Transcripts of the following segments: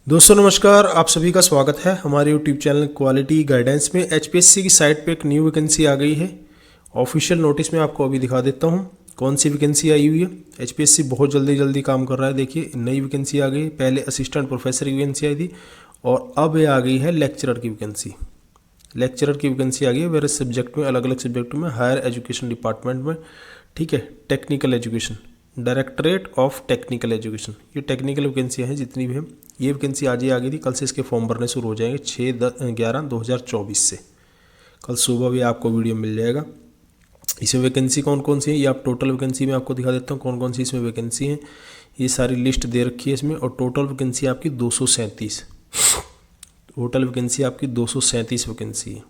दोस्तों नमस्कार, आप सभी का स्वागत है हमारे यूट्यूब चैनल क्वालिटी गाइडेंस में। एचपीएससी की साइट पे एक न्यू वैकेंसी आ गई है। ऑफिशियल नोटिस में आपको अभी दिखा देता हूँ कौन सी वैकेंसी आई हुई है। एचपीएससी बहुत जल्दी काम कर रहा है। देखिए नई वैकेंसी आ गई। पहले असिस्टेंट प्रोफेसर की वैकेंसी आई थी और अब ये आ गई है लेक्चरर की वैकेंसी। लेक्चरर की वैकेंसी आ गई है वेरियस सब्जेक्ट में, अलग अलग सब्जेक्टों में, हायर एजुकेशन डिपार्टमेंट में। ठीक है, technical education, directorate of technical education, ये टेक्निकल वैकेंसियाँ हैं जितनी भी हैं। ये वैकेंसी आज ही आ गई थी, कल से इसके फॉर्म भरने शुरू हो जाएंगे 6/11/2024 से। कल सुबह भी आपको वीडियो मिल जाएगा। इसमें वैकेंसी कौन कौन सी है ये आप टोटल वैकेंसी में आपको दिखा देता हूँ कौन कौन सी इसमें वैकेंसी है। ये सारी लिस्ट दे रखी है इसमें और टोटल वैकेंसी आपकी 237। टोटल वैकेंसी आपकी 237 वैकेंसी है।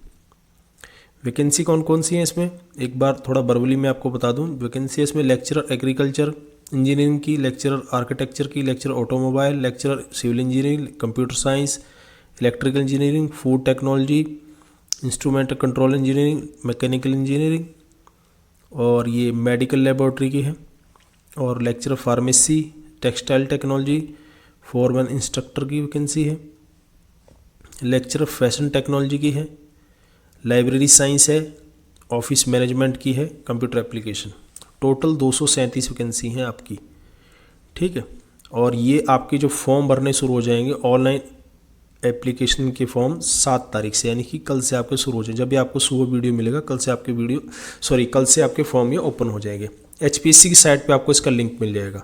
वैकेंसी कौन कौन सी है इसमें एक बार थोड़ा वर्बली में आपको बता दूं। वैकेंसी इसमें लेक्चरर एग्रीकल्चर इंजीनियरिंग की, लेक्चरर आर्किटेक्चर की, lecturer automobile, lecturer civil engineering, computer science, electrical engineering, food technology, instrument control engineering, mechanical engineering, और ये मेडिकल लेबोरेटरी की है, और lecturer pharmacy, textile technology, foreman instructor की वैकेंसी है, लेक्चरर फैशन टेक्नोलॉजी की है, लाइब्रेरी साइंस है, ऑफिस मैनेजमेंट की है, कंप्यूटर एप्लीकेशन। टोटल 237 वैकेंसी हैं आपकी। ठीक है, और ये आपके जो फॉर्म भरने शुरू हो जाएंगे ऑनलाइन एप्लीकेशन के फॉर्म 7 तारीख से, यानी कि कल से आपके शुरू हो जाएंगे। जब भी आपको सुबह वीडियो मिलेगा कल से आपके फॉर्म ये ओपन हो जाएंगे। एचपीएससी की साइट पे आपको इसका लिंक मिल जाएगा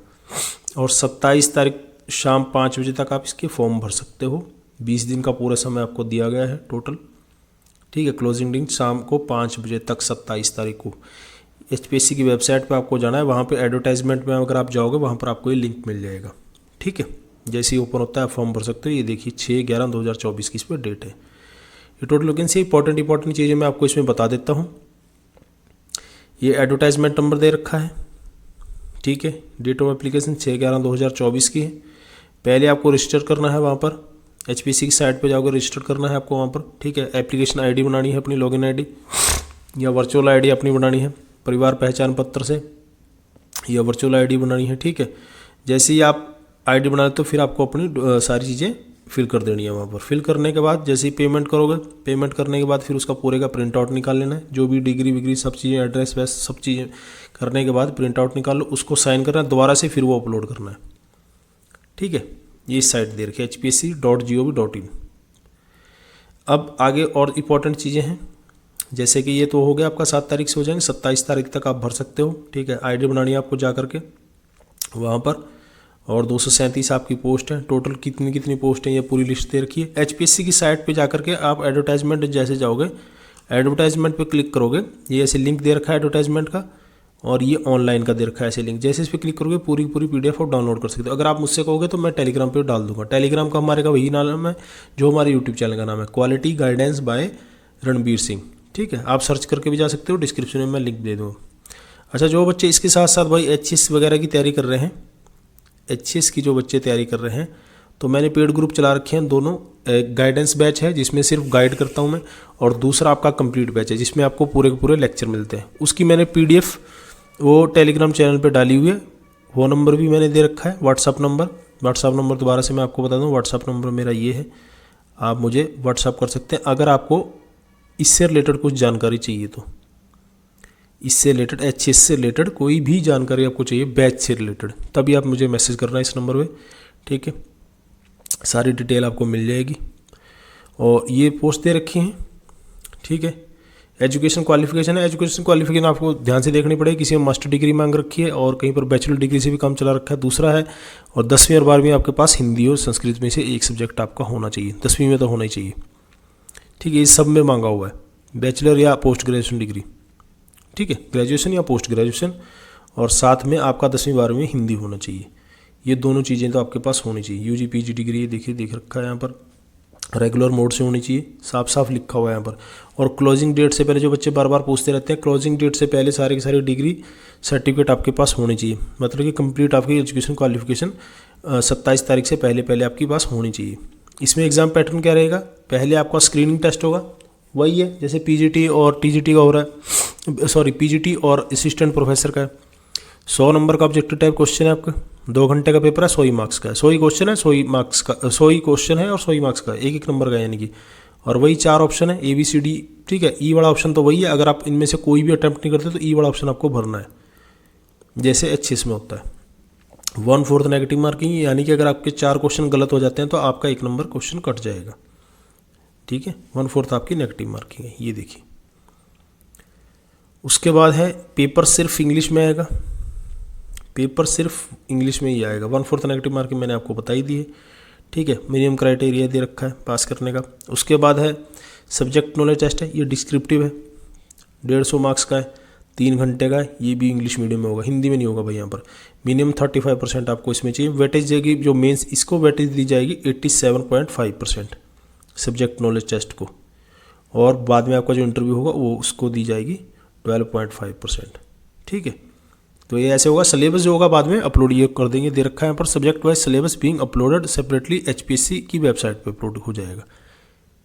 और 27 तारीख शाम 5 बजे तक आप इसके फॉर्म भर सकते हो। 20 दिन का पूरा समय आपको दिया गया है टोटल। ठीक है, क्लोजिंग डेट शाम को 5 बजे तक 27 तारीख को। एचपीएससी की वेबसाइट पे आपको जाना है, वहाँ पे एडवर्टाइजमेंट में अगर आप जाओगे वहाँ पर आपको ये लिंक मिल जाएगा। ठीक है, जैसे ही ओपन होता है आप फॉर्म भर सकते हो। ये देखिए 6/11/2024 की इस पर डेट है। ये टोटल वैकेंसी इंपॉर्टेंट चीज़ें मैं आपको इसमें बता देता हूँ। ये एडवर्टाइजमेंट नंबर दे रखा है। ठीक है, डेट ऑफ एप्लीकेशन 6/11/2024 की है। पहले आपको रजिस्टर करना है वहाँ पर, एचपीएससी की साइट पे जाओगे रजिस्टर करना है आपको वहाँ पर। ठीक है, एप्लीकेशन आईडी बनानी है अपनी, लॉगिन आईडी या वर्चुअल आईडी अपनी बनानी है, परिवार पहचान पत्र से या वर्चुअल आईडी बनानी है। ठीक है, जैसे ही आप आईडी बना लेते तो फिर आपको अपनी सारी चीज़ें फिल कर देनी है वहाँ पर। फिल करने के बाद जैसे ही पेमेंट करोगे, पेमेंट करने के बाद फिर उसका पूरे का प्रिंट आउट निकाल लेना है। जो भी डिग्री विग्री सब चीज़ें, एड्रेस वैस सब चीज़ें करने के बाद प्रिंट आउट निकाल लो, उसको साइन करना है, दोबारा से फिर वो अपलोड करना है। ठीक है, ये साइट दे रखी है hpsc.gov.in। अब आगे और इम्पॉर्टेंट चीज़ें हैं, जैसे कि ये तो हो गया आपका 7 तारीख से हो जाएंगे, 27 तारीख तक आप भर सकते हो। ठीक है, आईडी बनानी है आपको जा करके वहाँ पर, और 237 आपकी पोस्ट है। टोटल कितनी पोस्ट है ये पूरी लिस्ट दे रखी है। एचपीएससी की साइट पे जा करके आप एडवर्टाइजमेंट जैसे जाओगे, एडवर्टाइजमेंट पे क्लिक करोगे, ये ऐसे लिंक दे रखा है एडवर्टाइजमेंट का, और ये ऑनलाइन का दे रखा है ऐसे लिंक। जैसे इस पर क्लिक करोगे पूरी पीडीएफ आप डाउनलोड कर सकते हो। अगर आप मुझसे कहोगे तो मैं टेलीग्राम पे डाल दूंगा। टेलीग्राम का हमारे का वही नाम है जो हमारे यूट्यूब चैनल का नाम है, quality guidance bye Ranbir Singh. ठीक है, आप सर्च करके भी जा सकते हो, डिस्क्रिप्शन में मैं लिंक दे दूँगा। अच्छा, जो बच्चे इसके साथ साथ भाई एचएस वगैरह की तैयारी कर रहे हैं, एचएस की जो बच्चे तैयारी कर रहे हैं, तो मैंने पेड ग्रुप चला रखे हैं दोनों। एक गाइडेंस बैच है जिसमें सिर्फ गाइड करता हूँ मैं, और दूसरा आपका कंप्लीट बैच है जिसमें आपको पूरे के पूरे लेक्चर मिलते हैं। उसकी मैंने पीडीएफ वो टेलीग्राम चैनल पे डाली हुई है। वो नंबर भी मैंने दे रखा है, व्हाट्सअप नंबर दोबारा से मैं आपको बता दूं। व्हाट्सअप नंबर मेरा ये है, आप मुझे व्हाट्सअप कर सकते हैं अगर आपको इससे रिलेटेड कुछ जानकारी चाहिए तो। इससे रिलेटेड, एचएस से रिलेटेड कोई भी जानकारी आपको चाहिए, बैच से रिलेटेड, तभी आप मुझे मैसेज करना है इस नंबर पे। ठीक है, सारी डिटेल आपको मिल जाएगी। और ये पोस्ट दे रखी हैं। ठीक है, एजुकेशन क्वालिफिकेशन है। एजुकेशन क्वालिफिकेशन आपको ध्यान से देखनी पड़ेगी। किसी में मास्टर डिग्री मांग रखी है और कहीं पर बैचलर डिग्री से भी काम चला रखा है। दूसरा है, और 10वीं और 12वीं आपके पास हिंदी और संस्कृत में से एक सब्जेक्ट आपका होना चाहिए। 10वीं में तो होना ही चाहिए। ठीक है, इस सब में मांगा हुआ है, बैचलर या पोस्ट ग्रेजुएशन डिग्री। ठीक है, ग्रेजुएशन या पोस्ट ग्रेजुएशन, और साथ में आपका 10वीं 12वीं में हिंदी होना चाहिए। ये दोनों चीज़ें तो आपके पास होनी चाहिए। यूजी पीजी डिग्री देखिए देख रखा है यहाँ पर, रेगुलर मोड से होनी चाहिए, साफ साफ लिखा हुआ है यहाँ पर। और क्लोजिंग डेट से पहले, जो बच्चे बार बार पूछते रहते हैं, क्लोजिंग डेट से पहले सारी की सारी डिग्री सर्टिफिकेट आपके पास होनी चाहिए। मतलब कि कंप्लीट आपकी एजुकेशन क्वालिफिकेशन 27 तारीख से पहले आपके पास होनी चाहिए। इसमें एग्ज़ाम पैटर्न क्या रहेगा, पहले आपका स्क्रीनिंग टेस्ट होगा, वही है जैसे पीजीटी और टीजीटी का हो रहा है, पीजीटी और असिस्टेंट प्रोफेसर का है। 100 नंबर का ऑब्जेक्टिव टाइप क्वेश्चन है आपका, 2 घंटे का पेपर है, 100 ही मार्क्स का है, 100 ही क्वेश्चन है, 100 ही मार्क्स का, 100 ही क्वेश्चन है और 100 ही मार्क्स का, एक एक नंबर का यानी कि। और वही 4 ऑप्शन है ABCD, ठीक है। ई वाला ऑप्शन तो वही है, अगर आप इनमें से कोई भी अटैम्प्ट नहीं करते तो ई वाला ऑप्शन आपको भरना है, जैसे HCS में होता है। 1/4 नेगेटिव मार्किंग, यानी कि अगर आपके 4 क्वेश्चन गलत हो जाते हैं तो आपका 1 नंबर क्वेश्चन कट जाएगा, ठीक है। 1/4 आपकी नेगेटिव मार्किंग है, ये देखिए। उसके बाद है पेपर सिर्फ इंग्लिश में आएगा, पेपर सिर्फ इंग्लिश में ही आएगा। 1/4 नेगेटिव मार्किंग मैंने आपको बता ही दी है, ठीक है। मिनिमम क्राइटेरिया दे रखा है पास करने का। उसके बाद है सब्जेक्ट नॉलेज टेस्ट है, ये डिस्क्रिप्टिव है, 150 मार्क्स का है, 3 घंटे का है, ये भी इंग्लिश मीडियम में होगा, हिंदी में नहीं होगा भाई यहाँ पर। मिनिमम 35% आपको इसमें चाहिए। वेटेज देगी जो मेंस, इसको वेटेज दी जाएगी 87.5% सब्जेक्ट नॉलेज टेस्ट को, और बाद में आपका जो इंटरव्यू होगा वो उसको दी जाएगी 12.5%, ठीक है। तो ये ऐसे होगा। सिलेबस जो होगा बाद में अपलोड ये कर देंगे, दे रखा है यहाँ पर, subject wise syllabus being uploaded separately HPSC की वेबसाइट पे अपलोड हो जाएगा,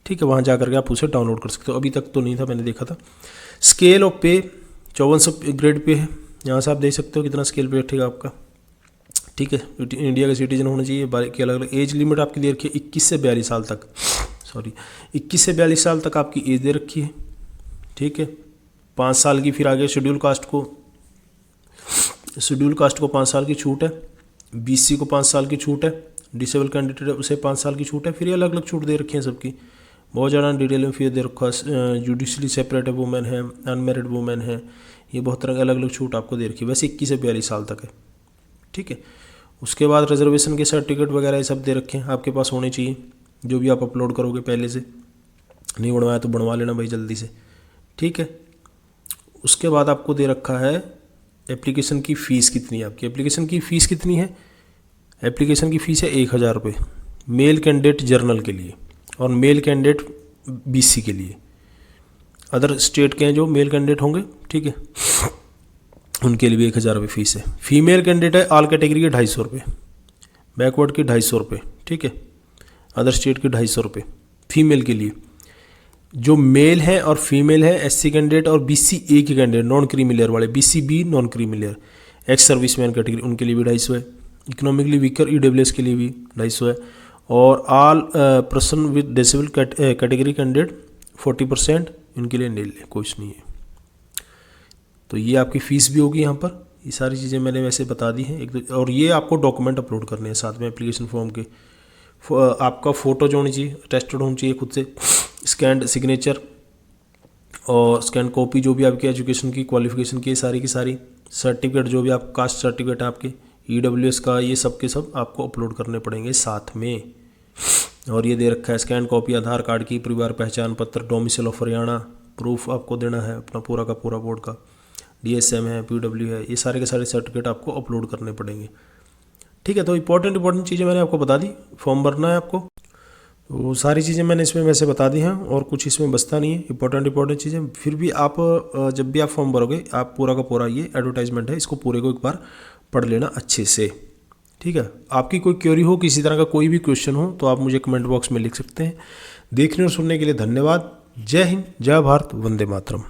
ठीक है। वहाँ जा करके आप उसे डाउनलोड कर सकते हो, अभी तक तो नहीं था, मैंने देखा था। स्केल ऑफ पे 5400 ग्रेड पे है, यहाँ से आप देख सकते हो कितना स्केल पे बैठेगा आपका, ठीक है। इंडिया का सिटीजन होना चाहिए। बाकी अलग अलग एज लिमिट आपकी दे रखी है 21 से 42 साल तक, 21 से 42 साल तक आपकी एज दे रखी है, ठीक है। 5 साल की, फिर आगे शेड्यूल कास्ट को 5 साल की छूट है, BC को 5 साल की छूट है, डिसेबल कैंडिडेट उसे 5 साल की छूट है। फिर ये अलग अलग छूट दे रखी है सबकी, बहुत ज़्यादा डिटेल में फिर दे रखा है। जुडिशली सेपरेट वुमेन है, अनमेरिड वुमेन है, ये बहुत तरह के अलग अलग छूट आपको दे रखी है। वैसे 21 से 42 साल तक है, ठीक है। उसके बाद रिजर्वेशन के सर्टिफिकेट वगैरह ये सब दे रखे हैं, आपके पास होने चाहिए, जो भी आप अपलोड करोगे पहले से। नहीं बनवाया तो बनवा लेना भाई जल्दी से, ठीक है। उसके बाद आपको दे रखा है एप्लीकेशन की फ़ीस कितनी है आपकी। एप्लीकेशन की फ़ीस कितनी है? एप्लीकेशन की फ़ीस है 1000 रुपये मेल कैंडिडेट जर्नल के लिए, और मेल कैंडिडेट BC के लिए। अदर स्टेट के हैं जो मेल कैंडिडेट होंगे, ठीक है, उनके लिए भी 1000 रुपये फीस है। फीमेल कैंडिडेट है ऑल कैटेगरी के 250 रुपये, बैकवर्ड के 250 रुपये, ठीक है, अदर स्टेट के 250 रुपये फीमेल के लिए। जो मेल है और फीमेल है SC कैंडिडेट और BCA के कैंडिडेट, नॉन क्रीमिलियर वाले, BCB non creamy layer, ex serviceman category, उनके लिए भी 250 है। इकोनॉमिकली वीकर EWS के लिए भी 250 है। और all person with disable category candidate 40%, इनके लिए नील है, कुछ नहीं है। तो ये आपकी फ़ीस भी होगी यहाँ पर। ये सारी चीज़ें मैंने वैसे बता दी हैं। और ये आपको डॉक्यूमेंट अपलोड करने हैं साथ में एप्लीकेशन फॉर्म के। आपका फ़ोटो जो होनी चाहिए, अटेस्टेड होनी चाहिए खुद से, स्कैंड सिग्नेचर और स्कैंड कॉपी जो भी आपकी एजुकेशन की, क्वालिफिकेशन की, सारी की सारी सर्टिफिकेट, जो भी आप कास्ट सर्टिफिकेट है आपके, EWS का, ये सब के सब आपको अपलोड करने पड़ेंगे साथ में। और ये दे रखा है स्कैन कॉपी आधार कार्ड की, परिवार पहचान पत्र, डोमिसाइल ऑफ हरियाणा, प्रूफ आपको देना है अपना पूरा का पूरा बोर्ड का, DSM है, PW है, ये सारे के सारे सर्टिफिकेट आपको अपलोड करने पड़ेंगे, ठीक है। तो इंपॉर्टेंट चीज़ें मैंने आपको बता दी। फॉर्म भरना है आपको, तो सारी चीज़ें मैंने इसमें वैसे बता दी हैं, और कुछ इसमें बचता नहीं है इंपॉर्टेंट चीज़ें। फिर भी आप जब भी आप फॉर्म भरोगे, आप पूरा का पूरा, ये एडवर्टाइजमेंट है, इसको पूरे को एक बार पढ़ लेना अच्छे से, ठीक है। आपकी कोई क्वेरी हो, किसी तरह का कोई भी क्वेश्चन हो, तो आप मुझे कमेंट बॉक्स में लिख सकते हैं। देखने और सुनने के लिए धन्यवाद। जय हिंद, जय भारत, वंदे मातरम।